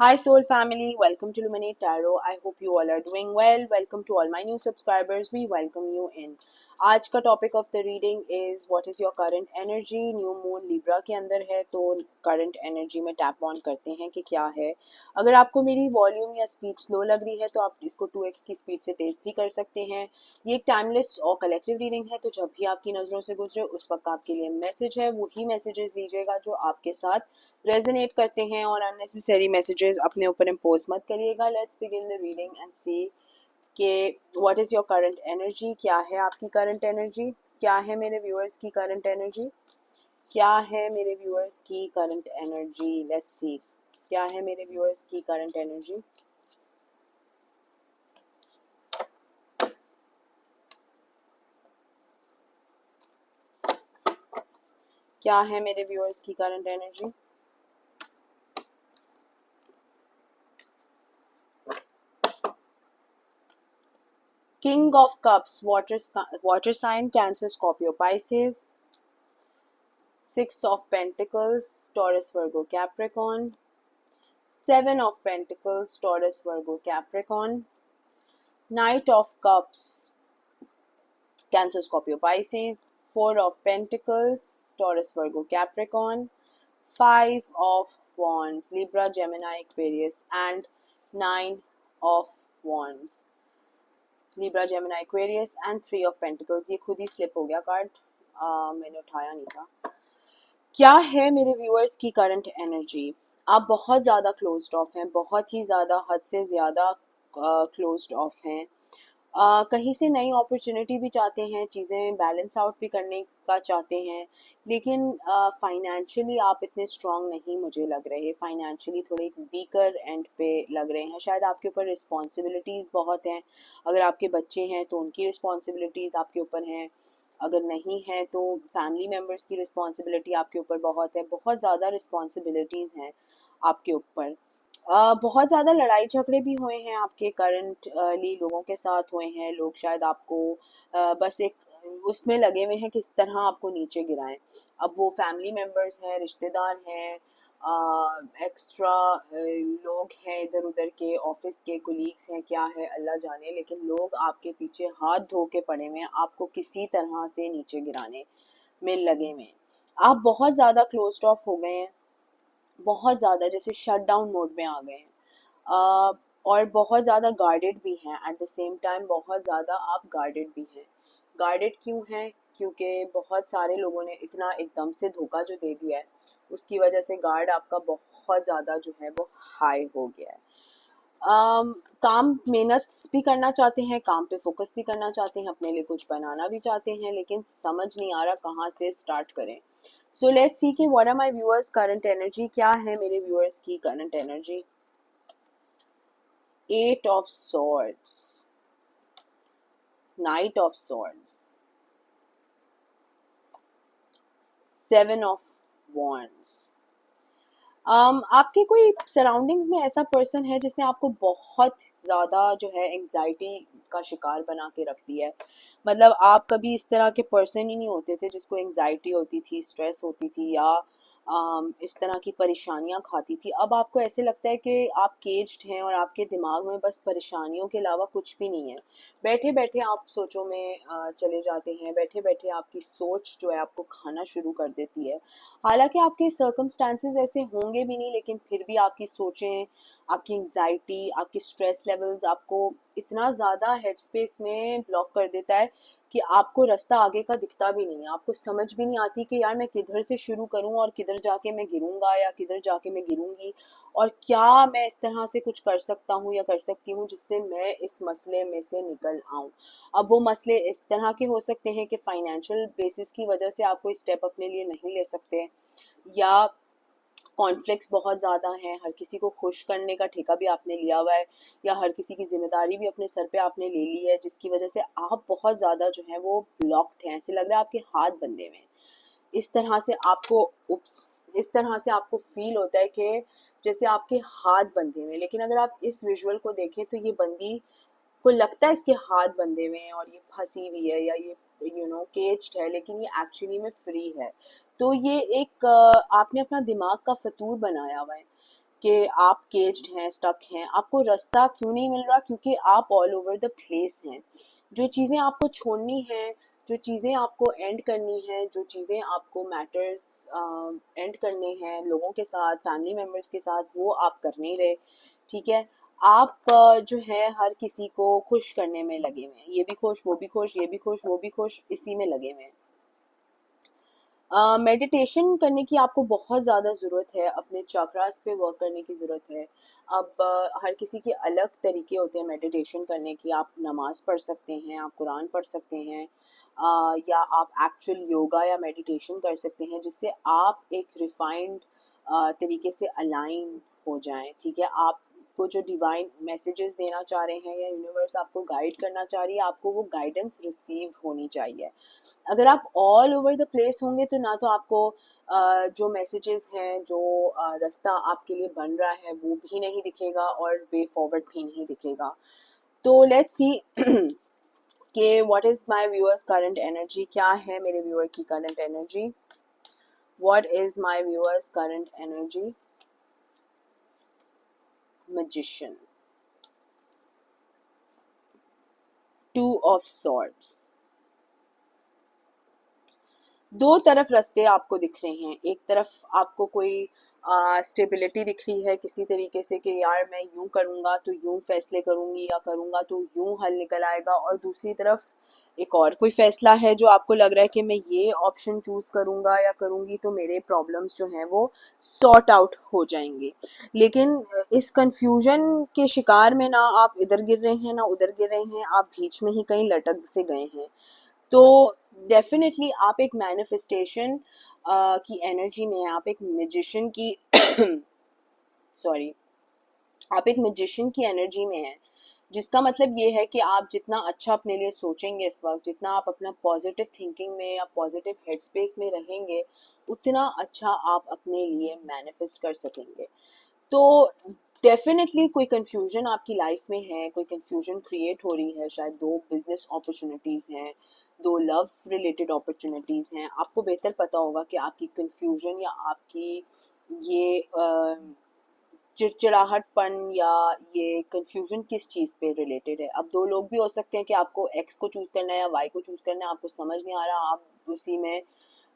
Hi, Soul family. Welcome to Luminate Tarot. I hope you all are doing well. Welcome to all my new subscribers. We welcome you in. आज का topic of the reading is what is your current energy. New moon Libra के अंदर है तो current energy में tap on करते हैं कि क्या है. अगर आपको मेरी वॉल्यूम या स्पीड स्लो लग रही है तो आप इसको 2x की स्पीड से तेज भी कर सकते हैं. ये एक टाइमलेस और कलेक्टिव रीडिंग है, तो जब भी आपकी नज़रों से गुजरे उस वक्त आपके लिए मैसेज है वही मैसेजेस लीजिएगा जो आपके साथ रेजोनेट करते हैं, और अननेसेसरी मैसेजेस अपने ऊपर इम्पोज मत करिएगा. Let's begin the reading and see कि what is your current energy. क्या है आपकी करंट एनर्जी. क्या है मेरे व्यूअर्स की करंट एनर्जी. क्या है मेरे व्यूअर्स की करंट एनर्जी. लेट्स सी क्या है मेरे व्यूअर्स की करंट एनर्जी. क्या है मेरे व्यूअर्स की current energy. King of Cups, water sign, Cancer, Scorpio, Pisces. Six of Pentacles, Taurus, Virgo, Capricorn. Seven of Pentacles, Taurus, Virgo, Capricorn. Knight of Cups, Cancer, Scorpio, Pisces. Four of Pentacles, Taurus, Virgo, Capricorn. Five of Wands, Libra, Gemini, Aquarius. And Nine of Wands, Libra, Gemini, Aquarius and 3 of pentacles. ये खुद ही slip हो गया card, मैंने उठाया नहीं था. क्या है मेरे व्यूअर्स की करंट एनर्जी. आप बहुत ज़्यादा क्लोज्ड ऑफ हैं, बहुत ही ज़्यादा, हद से ज़्यादा क्लोज्ड ऑफ हैं. कहीं से नई अपॉर्चुनिटी भी चाहते हैं, चीज़ें बैलेंस आउट भी करने का चाहते हैं, लेकिन फाइनेंशियली आप इतने स्ट्रांग नहीं मुझे लग रहे. फाइनेंशियली थोड़े वीकर एंड पे लग रहे हैं. शायद आपके ऊपर रिस्पॉन्सिबिलिटीज़ बहुत हैं. अगर आपके बच्चे हैं तो उनकी रिस्पॉन्सिबिलिटीज़ आपके ऊपर हैं. अगर नहीं है तो फैमिली मेम्बर्स की रिस्पॉन्सिबिलिटी आपके ऊपर बहुत है. बहुत ज़्यादा रिस्पॉन्सिबिलिटीज़ हैं आपके ऊपर. बहुत ज़्यादा लड़ाई झगड़े भी हुए हैं आपके करंटली लोगों के साथ हुए हैं. लोग शायद आपको बस एक उसमें लगे हुए हैं किस तरह आपको नीचे गिराएं. अब वो फैमिली मेम्बर्स हैं, रिश्तेदार हैं, एक्स्ट्रा लोग हैं इधर उधर के, ऑफिस के कोलीग्स हैं, क्या है अल्लाह जाने, लेकिन लोग आपके पीछे हाथ धो के पड़े हुए हैं आपको किसी तरह से नीचे गिराने में लगे हुए हैं. आप बहुत ज़्यादा क्लोज्ड ऑफ हो गए हैं, बहुत ज़्यादा जैसे शट डाउन मोड में आ गए हैं. और बहुत ज़्यादा गार्डेड भी हैं. एट द सेम टाइम बहुत ज़्यादा आप गार्डेड भी हैं. गार्डेड क्यों हैं? क्योंकि बहुत सारे लोगों ने इतना एकदम से धोखा जो दे दिया है, उसकी वजह से गार्ड आपका बहुत ज़्यादा जो है वो हाई हो गया है. काम मेहनत भी करना चाहते हैं, काम पे फोकस भी करना चाहते हैं, अपने लिए कुछ बनाना भी चाहते हैं, लेकिन समझ नहीं आ रहा कहाँ से स्टार्ट करें. सो लेट्स सी कि what are my viewers current energy. क्या है मेरे व्यूअर्स की current energy. 8 of swords, Knight of swords, 7 of wands. आपके कोई सराउंडिंग्स में ऐसा पर्सन है जिसने आपको बहुत ज़्यादा जो है एंग्जाइटी का शिकार बना के रख दिया है. मतलब आप कभी इस तरह के पर्सन ही नहीं होते थे जिसको एंग्जाइटी होती थी, स्ट्रेस होती थी, या इस तरह की परेशानियां खाती थी. अब आपको ऐसे लगता है कि आप केज्ड हैं और आपके दिमाग में बस परेशानियों के अलावा कुछ भी नहीं है. बैठे बैठे आप सोचों में चले जाते हैं. बैठे बैठे आपकी सोच जो है आपको खाना शुरू कर देती है. हालांकि आपके सर्कमस्टांसेस ऐसे होंगे भी नहीं, लेकिन फिर भी आपकी सोचें, आपकी एंग्जाइटी, आपकी स्ट्रेस लेवल्स आपको इतना ज़्यादा हेड स्पेस में ब्लॉक कर देता है कि आपको रास्ता आगे का दिखता भी नहीं है. आपको समझ भी नहीं आती कि यार मैं किधर से शुरू करूं और किधर जाके मैं गिरूंगा या किधर जाके मैं गिरूंगी, और क्या मैं इस तरह से कुछ कर सकता हूँ या कर सकती हूँ जिससे मैं इस मसले में से निकल आऊँ. अब वो मसले इस तरह के हो सकते हैं कि फाइनेंशियल बेसिस की वजह से आप कोई स्टेप अपने लिए नहीं ले सकते, या कॉन्फ्लिक्ट्स बहुत ज़्यादा हैं, हर किसी को खुश करने का ठेका भी आपने लिया हुआ है, या हर किसी की जिम्मेदारी भी अपने सर पे आपने ले ली है, जिसकी वजह से आप बहुत ज़्यादा जो है वो ब्लॉक्ड हैं. ऐसे लग रहा है आपके हाथ बंधे हुए हैं. इस तरह से आपको उप्स इस तरह से आपको फील होता है कि जैसे आपके हाथ बंधे हुए हैं. लेकिन अगर आप इस विजुअल को देखें तो ये बंदी को लगता है इसके हाथ बंधे हुए हैं और ये फंसी हुई है, या ये केज्ड है, लेकिन ये एक्चुअली में फ्री है. तो ये एक आपने अपना दिमाग का फतूर बनाया हुआ है. कि आप केज्ड हैं, स्टक हैं, आपको रास्ता क्यों नहीं मिल रहा? क्योंकि आप ऑल ओवर द प्लेस हैं। जो चीज़ें आपको छोड़नी हैं, जो चीज़ें आपको एंड करनी है, जो चीज़ें आपको मैटर्स एंड करने हैं लोगों के साथ, फैमिली मेम्बर्स के साथ, वो आप कर नहीं रहे। ठीक है, आप जो है हर किसी को खुश करने में लगे हुए हैं, ये भी खुश, वो भी खुश, ये भी खुश, वो भी खुश, इसी में लगे हुए हैं। मेडिटेशन करने की आपको बहुत ज़्यादा ज़रूरत है, अपने चक्रास पे वर्क करने की ज़रूरत है। अब हर किसी के अलग तरीके होते हैं मेडिटेशन करने की। आप नमाज़ पढ़ सकते हैं, आप कुरान पढ़ सकते हैं, या आप एक्चुअल योगा या मेडिटेशन कर सकते हैं, जिससे आप एक रिफाइंड तरीके से अलाइन हो जाएं। ठीक है, आपको जो डिवाइन मैसेजेस देना चाह रहे हैं या यूनिवर्स आपको गाइड करना चाह रही है, आपको वो गाइडेंस रिसीव होनी चाहिए। अगर आप ऑल ओवर द प्लेस होंगे तो ना तो आपको जो मैसेजेस हैं, जो रास्ता आपके लिए बन रहा है वो भी नहीं दिखेगा और वे फॉरवर्ड भी नहीं दिखेगा। तो लेट्स सी कि what is my viewers current energy, क्या है मेरे व्यूअर की current energy. What is my viewers current energy? Magician, two of swords. दो तरफ रास्ते आपको दिख रहे हैं। एक तरफ आपको कोई स्टेबिलिटी दिख रही है किसी तरीके से कि यार मैं यूं करूंगा तो यूं फैसले करूंगी, या करूंगा तो यूं हल निकल आएगा, और दूसरी तरफ एक और कोई फैसला है जो आपको लग रहा है कि मैं ये ऑप्शन चूज करूंगा या करूंगी तो मेरे प्रॉब्लम्स जो हैं वो सॉर्ट आउट हो जाएंगे। लेकिन इस कंफ्यूजन के शिकार में ना आप इधर गिर रहे हैं ना उधर गिर रहे हैं, आप बीच में ही कहीं लटक से गए हैं। तो डेफिनेटली आप एक मैनिफेस्टेशन की एनर्जी में हैं, आप एक मैजिशियन की सॉरी, आप एक मैजिशियन की एनर्जी में हैं, जिसका मतलब ये है कि आप जितना अच्छा अपने लिए सोचेंगे इस वक्त, जितना आप अपना पॉजिटिव थिंकिंग में या पॉजिटिव हेड स्पेस में रहेंगे, उतना अच्छा आप अपने लिए मैनिफेस्ट कर सकेंगे। तो डेफिनेटली कोई कंफ्यूजन आपकी लाइफ में है, कोई कंफ्यूजन क्रिएट हो रही है, शायद दो बिजनेस अपॉर्चुनिटीज़ हैं, दो लव रिलेटेड अपॉर्चुनिटीज़ हैं। आपको बेहतर पता होगा कि आपकी कंफ्यूजन या आपकी ये चिड़चिड़ाहटपन या ये कंफ्यूजन किस चीज़ पे रिलेटेड है। अब दो लोग भी हो सकते हैं कि आपको एक्स को चूज़ करना है या वाई को चूज़ करना है, आपको समझ नहीं आ रहा, आप उसी में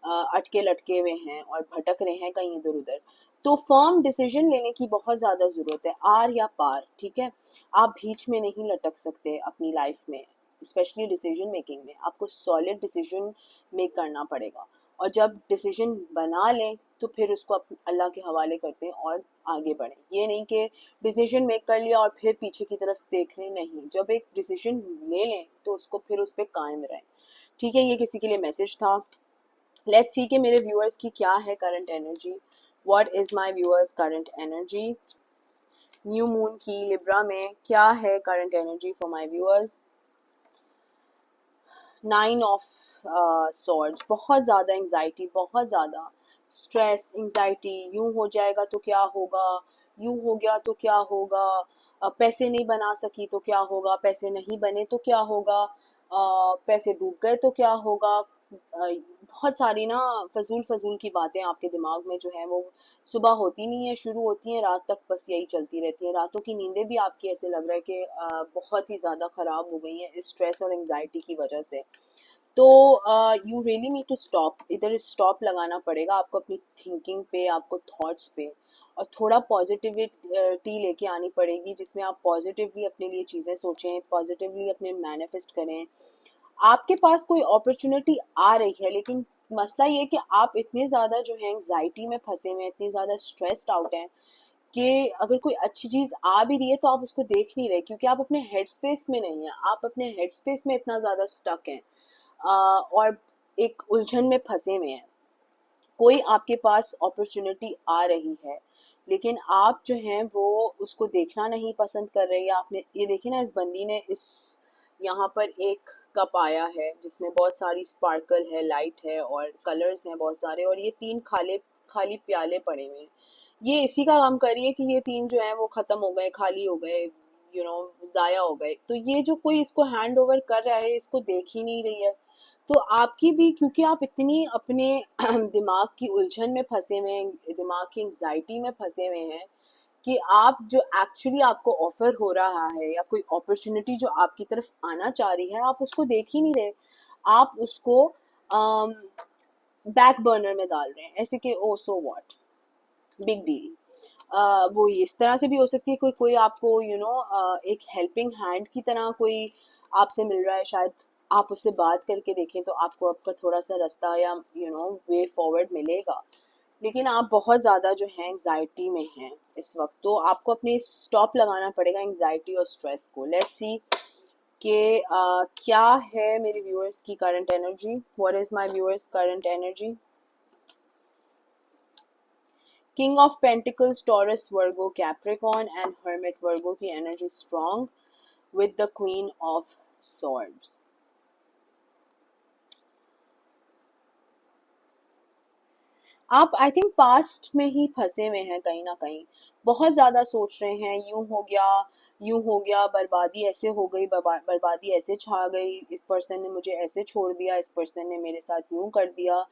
अटके लटके हुए हैं और भटक रहे हैं कहीं इधर उधर। तो फर्म डिसीजन लेने की बहुत ज़्यादा ज़रूरत है, आर या पार। ठीक है, आप बीच में नहीं लटक सकते अपनी लाइफ में, स्पेशली डिसीजन मेकिंग में आपको सॉलिड डिसीजन मेक करना पड़ेगा। और जब डिसीजन बना लें तो फिर उसको अल्लाह के हवाले करते हैं और आगे बढ़ें। ये नहीं कि डिसीजन मेक कर लिया और फिर पीछे की तरफ देख रहे, नहीं, जब एक डिसीजन ले लें तो उसको फिर उस पर कायम रहें। ठीक है, ये किसी के लिए मैसेज था। लेट्स सी कि मेरे व्यूअर्स की क्या है current energy. What is my viewers current energy? New moon की लिब्रा में क्या है current energy for my viewers? 9 of swords. बहुत ज़्यादा एंग्जाइटी, बहुत ज़्यादा स्ट्रेस, एंग्जाइटी, यूं हो जाएगा तो क्या होगा, यूं हो गया तो क्या होगा, पैसे नहीं बना सकी तो क्या होगा, पैसे नहीं बने तो क्या होगा, पैसे डूब गए तो क्या होगा। बहुत सारी ना फजूल फजूल की बातें आपके दिमाग में जो है वो सुबह होती नहीं है, शुरू होती हैं, रात तक बस यही चलती रहती है। रातों की नींदें भी आपकी ऐसे लग रहा है कि बहुत ही ज़्यादा ख़राब हो गई हैं इस स्ट्रेस और एंग्जाइटी की वजह से। तो you really need to stop, इधर स्टॉप लगाना पड़ेगा आपको अपनी थिंकिंग पे, आपको थॉट्स पे, और थोड़ा पॉजिटिविटी लेके आनी पड़ेगी, जिसमें आप पॉजिटिवली अपने लिए चीज़ें सोचें, पॉजिटिवली अपने मैनिफेस्ट करें। आपके पास कोई अपॉर्चुनिटी आ रही है, लेकिन मसला ये कि आप इतने ज़्यादा जो है एंग्जाइटी में फंसे हुए हैं, इतनी ज़्यादा स्ट्रेस्ड आउट हैं कि अगर कोई अच्छी चीज़ आ भी रही है तो आप उसको देख नहीं रहे, क्योंकि आप अपने हेड स्पेस में नहीं हैं, आप अपने हेड स्पेस में इतना ज़्यादा स्टक हैं और एक उलझन में फंसे हुए हैं। कोई आपके पास अपॉर्चुनिटी आ रही है, लेकिन आप जो हैं वो उसको देखना नहीं पसंद कर रहे। या आपने ये देखिए ना, इस बंदी ने इस यहाँ पर एक कप आया है जिसमें बहुत सारी स्पार्कल है, लाइट है और कलर्स हैं बहुत सारे, और ये तीन खाली खाली प्याले पड़े हुए हैं। ये इसी का काम कर रही है कि ये तीन जो है वो ख़त्म हो गए, खाली हो गए, ज़ाया हो गए। तो ये जो कोई इसको हैंड ओवर कर रहा है इसको देख ही नहीं रही है। तो आपकी भी, क्योंकि आप इतनी अपने दिमाग की उलझन में फंसे हुए हैं, दिमाग की एंग्जाइटी में फंसे हुए हैं कि आप जो एक्चुअली आपको ऑफर हो रहा है या कोई अपॉर्चुनिटी जो आपकी तरफ आना चाह रही है, आप उसको देख ही नहीं रहे, आप उसको बैक बर्नर में डाल रहे हैं, ऐसे कि ओ सो व्हाट, बिग डील। वो इस तरह से भी हो सकती है, कोई कोई आपको एक हेल्पिंग हैंड की तरह कोई आपसे मिल रहा है, शायद आप उससे बात करके देखें तो आपको आपका थोड़ा सा रास्ता या वे फॉरवर्ड मिलेगा। लेकिन आप बहुत ज़्यादा जो है एंग्जाइटी में हैं इस वक्त, तो आपको अपने स्टॉप लगाना पड़ेगा एंग्जाइटी और स्ट्रेस को। लेट्स सी कि क्या है मेरे व्यूअर्स की current energy. What is my viewers current energy? King of pentacles, Taurus, Virgo, Capricorn and hermit Virgo की energy strong with the queen of swords. आप आई थिंक पास्ट में ही फंसे हुए हैं कहीं ना कहीं, बहुत ज़्यादा सोच रहे हैं, यूं हो गया, यूं हो गया, बर्बादी ऐसे हो गई, बर्बादी ऐसे छा गई, इस पर्सन ने मुझे ऐसे छोड़ दिया, इस पर्सन ने मेरे साथ यूं कर दिया।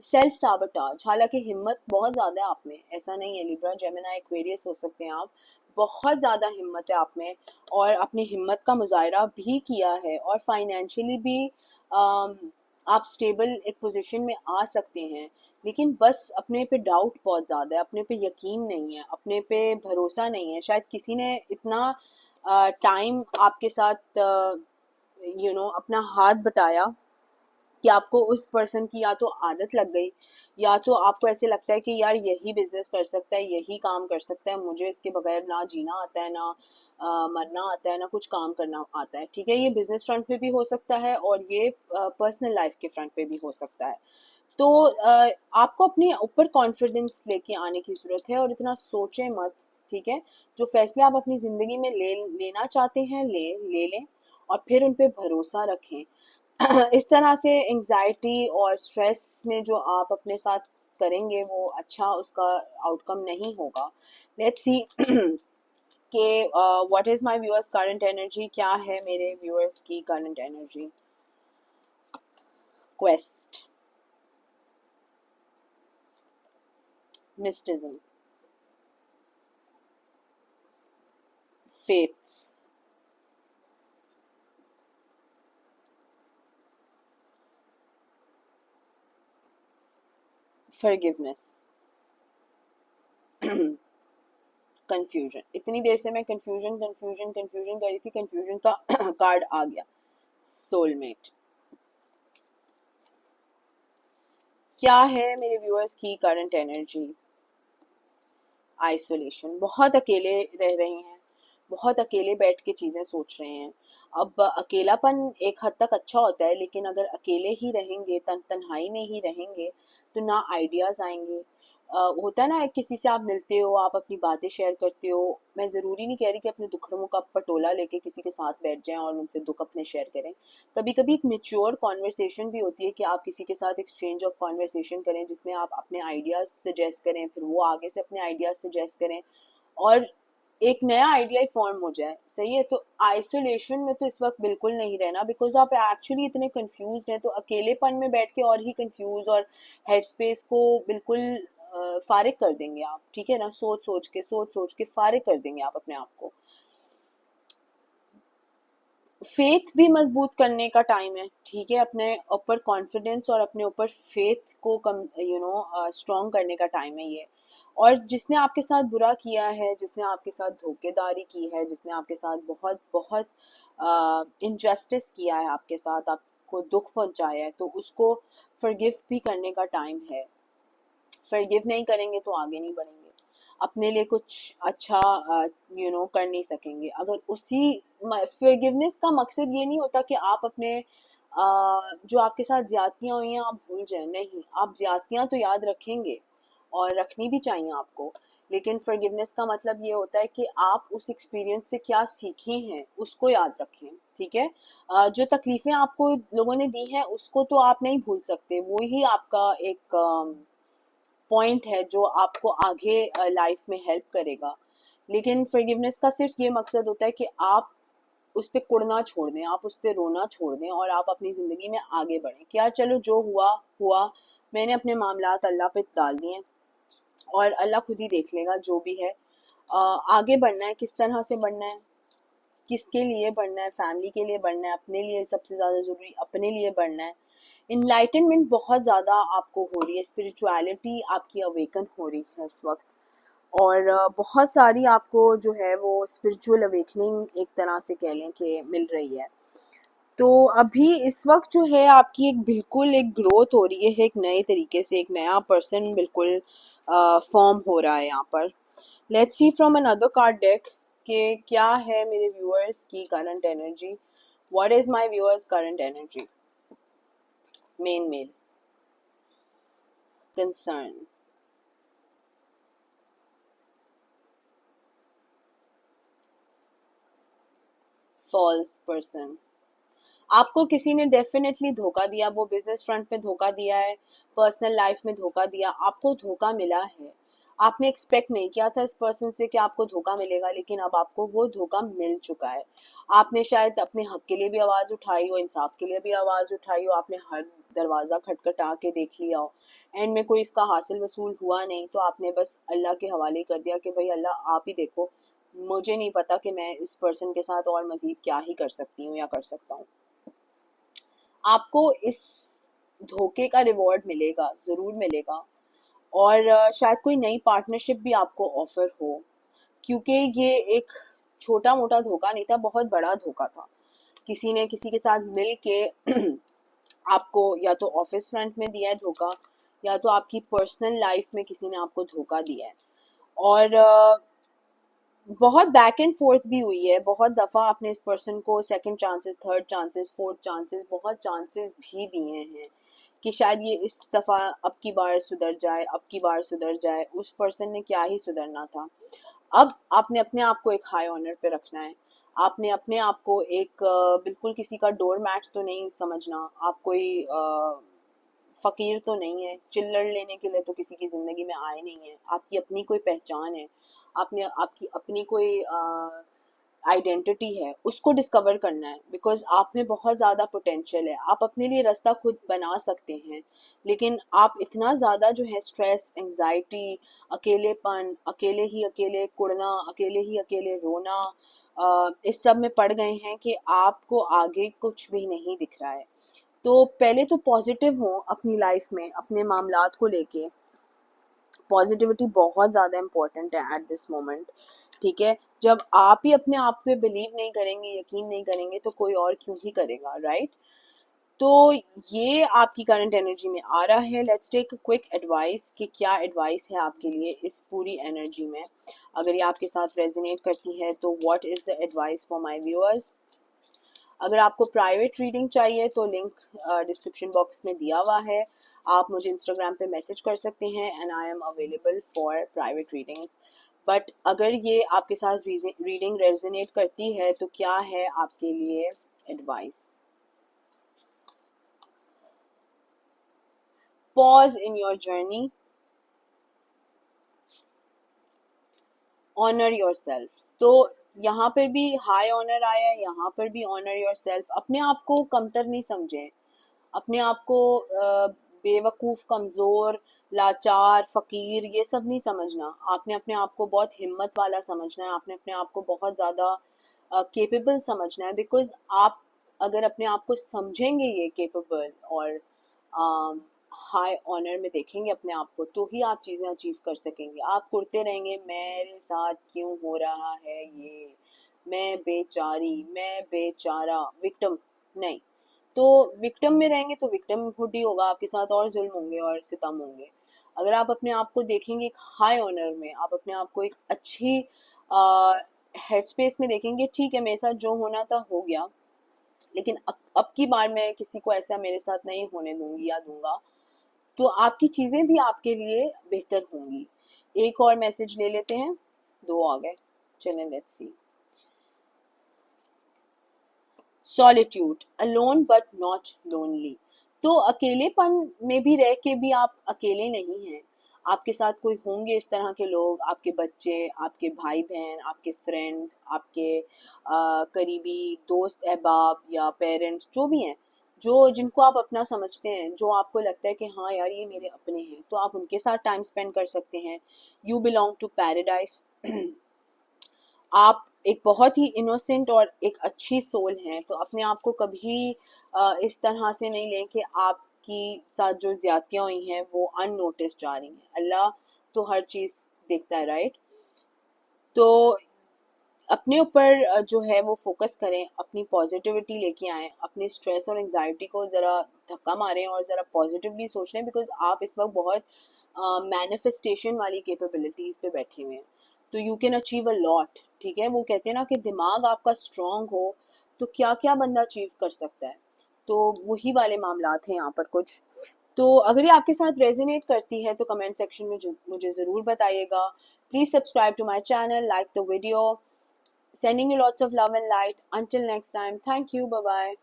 सेल्फ साबोटाज। हालांकि हिम्मत बहुत ज़्यादा है आप में, ऐसा नहीं है, लिब्रा, जेमिनी, एक्वेरियस हो सकते हैं आप, बहुत ज़्यादा हिम्मत है आप में, और अपनी हिम्मत का मुजाहरा भी किया है, और फाइनेंशियली भी आप स्टेबल एक पोजीशन में आ सकते हैं। लेकिन बस अपने पे डाउट बहुत ज़्यादा है, अपने पे यकीन नहीं है, अपने पे भरोसा नहीं है। शायद किसी ने इतना टाइम आपके साथ अपना हाथ बटाया कि आपको उस पर्सन की या तो आदत लग गई, या तो आपको ऐसे लगता है कि यार यही बिजनेस कर सकता है, यही काम कर सकता है, मुझे इसके बगैर ना जीना आता है, ना मरना आता है, ना कुछ काम करना आता है। ठीक है, ये बिजनेस फ्रंट पे भी हो सकता है और ये पर्सनल लाइफ के फ्रंट पे भी हो सकता है। तो आपको अपने ऊपर कॉन्फिडेंस लेके आने की ज़रूरत है, और इतना सोचें मत। ठीक है, जो फैसले आप अपनी ज़िंदगी में लेना चाहते हैं, ले लें, और फिर उन पे भरोसा रखें। इस तरह से एंजाइटी और स्ट्रेस में जो आप अपने साथ करेंगे, वो अच्छा उसका आउटकम नहीं होगा। लेट्स सी कि what is my viewers current energy, क्या है मेरे व्यूअर्स की current energy. Quest, mysticism, faith, forgiveness, confusion. इतनी देर से मैं कंफ्यूजन कंफ्यूजन कंफ्यूजन कर रही थी, कंफ्यूजन का कार्ड आ गया, सोलमेट। क्या है मेरे व्यूअर्स की करंट एनर्जी? आइसोलेशन, बहुत अकेले रह रहे हैं, बहुत अकेले बैठ के चीज़ें सोच रहे हैं। अब अकेलापन एक हद तक अच्छा होता है, लेकिन अगर अकेले ही रहेंगे, तन्हाई में ही रहेंगे, तो ना आइडियाज़ आएंगे। होता है ना, किसी से आप मिलते हो, आप अपनी बातें शेयर करते हो। मैं ज़रूरी नहीं कह रही कि अपने दुखड़ों का पटोला लेके किसी के साथ बैठ जाएं और उनसे दुख अपने शेयर करें। कभी कभी एक मेच्योर कॉन्वर्सेशन भी होती है कि आप किसी के साथ एक्सचेंज ऑफ कॉन्वर्सेशन करें, जिसमें आप अपने आइडियाज़ सजेस्ट करें, फिर वो आगे से अपने आइडियाज़ सजेस्ट करें, और एक नया आइडिया ही फॉर्म हो जाए। सही है, तो आइसोलेशन में तो इस वक्त बिल्कुल नहीं रहना, बिकॉज आप एक्चुअली इतने कंफ्यूज हैं, तो अकेलेपन में बैठ के और ही कंफ्यूज और हेड स्पेस को बिल्कुल फारिग कर देंगे आप। ठीक है ना, सोच सोच के फारिग कर देंगे आप अपने आप को। फेथ भी मजबूत करने का टाइम है। ठीक है, अपने ऊपर कॉन्फिडेंस और अपने ऊपर फेथ को कम स्ट्रॉन्ग करने का टाइम है ये। और जिसने आपके साथ बुरा किया है, जिसने आपके साथ धोखेदारी की है, जिसने आपके साथ बहुत बहुत इनजस्टिस किया है, आपके साथ आपको दुख पहुंचाया है, तो उसको फॉरगिव भी करने का टाइम है। फॉरगिव नहीं करेंगे तो आगे नहीं बढ़ेंगे, अपने लिए कुछ अच्छा कर नहीं सकेंगे। अगर उसी फॉरगिवनेस का मकसद ये नहीं होता कि आप अपने जो आपके साथ ज्यादतियां हुई हैं आप भूल जाए, नहीं, आप ज्यादतियां तो याद रखेंगे और रखनी भी चाहिए आपको। लेकिन फॉरगिवनेस का मतलब ये होता है कि आप उस एक्सपीरियंस से क्या सीखे हैं उसको याद रखें। ठीक है, जो तकलीफें आपको लोगों ने दी हैं उसको तो आप नहीं भूल सकते, वो ही आपका एक पॉइंट है जो आपको आगे लाइफ में हेल्प करेगा। लेकिन फॉरगिवनेस का सिर्फ ये मकसद होता है कि आप उस पर कुड़ना छोड़ दें, आप उस पर रोना छोड़ दें, और आप अपनी ज़िंदगी में आगे बढ़ें। क्या, चलो जो हुआ हुआ, मैंने अपने मामलात अल्लाह पे डाल दिए, और अल्लाह खुद ही देख लेगा जो भी है। आगे बढ़ना है, किस तरह से बढ़ना है, किसके लिए बढ़ना है, फैमिली के लिए बढ़ना है, अपने लिए सबसे ज़्यादा ज़रूरी अपने लिए बढ़ना है। इनलाइटनमेंट बहुत ज़्यादा आपको हो रही है, स्पिरिचुअलिटी आपकी अवेकन हो रही है इस वक्त। और बहुत सारी आपको जो है वो स्पिरिचुअल अवेकनिंग एक तरह से कह लें कि मिल रही है। तो अभी इस वक्त जो है आपकी एक बिल्कुल एक ग्रोथ हो रही है, एक नए तरीके से एक नया पर्सन बिल्कुल फॉर्म हो रहा है यहाँ पर। Let's see from another card deck कि क्या है मेरे व्यूअर्स की current energy. What is my viewers current energy? Main male concern, false person. आपको किसी ने डेफिनेटली धोखा दिया, वो बिजनेस फ्रंट में धोखा दिया है, पर्सनल लाइफ में धोखा दिया, आपको धोखा मिला है। आपने एक्सपेक्ट नहीं किया था इस पर्सन से कि आपको धोखा मिलेगा, लेकिन अब आपको वो धोखा मिल चुका है। आपने शायद अपने हक के लिए भी आवाज उठाई हो, इंसाफ के लिए भी आवाज उठाई हो, आपने हर दरवाजा खटखटा के देख लिया हो, एंड में कोई इसका हासिल वसूल हुआ नहीं, तो आपने बस अल्लाह के हवाले कर दिया कि भाई अल्लाह आप ही देखो, मुझे नहीं पता कि मैं इस पर्सन के साथ और मजीद क्या ही कर सकती हूँ या कर सकता हूँ। आपको इस धोखे का रिवॉर्ड मिलेगा, ज़रूर मिलेगा। और शायद कोई नई पार्टनरशिप भी आपको ऑफर हो, क्योंकि ये एक छोटा मोटा धोखा नहीं था, बहुत बड़ा धोखा था। किसी ने किसी के साथ मिल के आपको या तो ऑफिस फ्रंट में दिया है धोखा, या तो आपकी पर्सनल लाइफ में किसी ने आपको धोखा दिया है। और बहुत बैक एंड फोर्थ भी हुई है, बहुत दफ़ा आपने इस पर्सन को second chances, third chances, fourth chances, बहुत चांसेस भी दिए हैं कि शायद ये इस दफ़ा अब की बार सुधर जाए, अब की बार सुधर जाए। उस पर्सन ने क्या ही सुधरना था। अब आपने अपने आप को एक हाई ऑनर पे रखना है। आपने अपने आप को एक बिल्कुल किसी का डोर मैट तो नहीं समझना। आप कोई फ़कीर तो नहीं है, चिल्लड़ लेने के लिए तो किसी की ज़िंदगी में आए नहीं है। आपकी अपनी कोई पहचान है, आपने आपकी अपनी कोई आइडेंटिटी है, उसको डिस्कवर करना है। बिकॉज आप में बहुत ज़्यादा पोटेंशियल है, आप अपने लिए रास्ता खुद बना सकते हैं। लेकिन आप इतना ज़्यादा जो है स्ट्रेस, एंजाइटी, अकेलेपन, अकेले ही अकेले कुड़ना, अकेले ही अकेले रोना, इस सब में पड़ गए हैं कि आपको आगे कुछ भी नहीं दिख रहा है। तो पहले तो पॉजिटिव हो अपनी लाइफ में, अपने मामलात को लेके। पॉजिटिविटी बहुत ज़्यादा इम्पोर्टेंट है एट दिस मोमेंट। ठीक है, जब आप ही अपने आप पे बिलीव नहीं करेंगे, यकीन नहीं करेंगे, तो कोई और क्यों ही करेगा, राइट? तो ये आपकी करंट एनर्जी में आ रहा है। लेट्स टेक क्विक एडवाइस कि क्या एडवाइस है आपके लिए इस पूरी एनर्जी में। अगर ये आपके साथ रेजोनेट करती है तो what is the advice for my viewers. अगर आपको प्राइवेट रीडिंग चाहिए तो लिंक डिस्क्रिप्शन बॉक्स में दिया हुआ है। आप मुझे इंस्टाग्राम पे मैसेज कर सकते हैं and I am available for private readings. But अगर ये आपके साथ रीडिंग रेजोनेट करती है तो क्या है आपके लिए advice? Pause in your journey, honour yourself. तो यहाँ पर भी हाई ऑनर आया है, यहाँ पर भी ऑनर योर सेल्फ। अपने आप को कमतर नहीं समझें, अपने आप को बेवकूफ़, कमज़ोर, लाचार, फ़कीर ये सब नहीं समझना। आपने अपने आप को बहुत हिम्मत वाला समझना है, आपने अपने आप को बहुत ज़्यादा केपेबल समझना है। बिकॉज़ आप अगर अपने आप को समझेंगे ये केपेबल और हाई ऑनर में देखेंगे अपने आप को, तो ही आप चीज़ें अचीव कर सकेंगे। आप कुड़ते रहेंगे मेरे साथ क्यों हो रहा है ये, मैं बेचारी, मैं बेचारा, विक्टिम नहीं। तो विक्टिम में रहेंगे तो विक्टिम हुड ही होगा, आपके साथ और जुल्म होंगे और सितम होंगे। अगर आप अपने आप को देखेंगे एक हाई ऑनर में, आप अपने आप को एक अच्छी हेड स्पेस में देखेंगे, ठीक है मेरे साथ जो होना था हो गया, लेकिन अब की बार मैं किसी को ऐसा मेरे साथ नहीं होने दूंगी या दूंगा, तो आपकी चीज़ें भी आपके लिए बेहतर होंगी। एक और मैसेज ले लेते हैं, दो आ गए, चलें let's see. Solitude, alone but not lonely. तो अकेलेपन में भी रह के भी आप अकेले नहीं हैं। आपके साथ कोई होंगे इस तरह के लोग, आपके बच्चे, आपके भाई बहन, आपके फ्रेंड्स, आपके करीबी दोस्त अहबाब या पेरेंट्स जो भी हैं, जो जिनको आप अपना समझते हैं, जो आपको लगता है कि हाँ यार ये मेरे अपने हैं, तो आप उनके साथ टाइम स्पेंड कर सकते हैं। You belong to paradise. आप एक बहुत ही इनोसेंट और एक अच्छी सोल हैं, तो अपने आप को कभी इस तरह से नहीं लें कि आपकी साथ जो ज्यादतियां हुई हैं वो अननोटिस जा रही हैं। अल्लाह तो हर चीज़ देखता है, राइट? तो अपने ऊपर जो है वो फोकस करें, अपनी पॉजिटिविटी लेके आएं, अपनी स्ट्रेस और एंजाइटी को ज़रा धक्का मारें और ज़रा पॉजिटिवली सोच लें, बिकॉज आप इस वक्त बहुत मैनिफेस्टेशन वाली कैपेबिलिटीज़ पे बैठे हुए हैं, तो you can achieve a lot. ठीक है, वो कहते हैं ना कि दिमाग आपका स्ट्रांग हो तो क्या क्या बंदा अचीव कर सकता है। तो वही वाले मामलात हैं यहाँ पर कुछ। तो अगर ये आपके साथ रेजोनेट करती है तो कमेंट सेक्शन में मुझे ज़रूर बताइएगा। Please subscribe to my channel, like the video. Sending you lots of love and light. Until next time, thank you. Bye bye.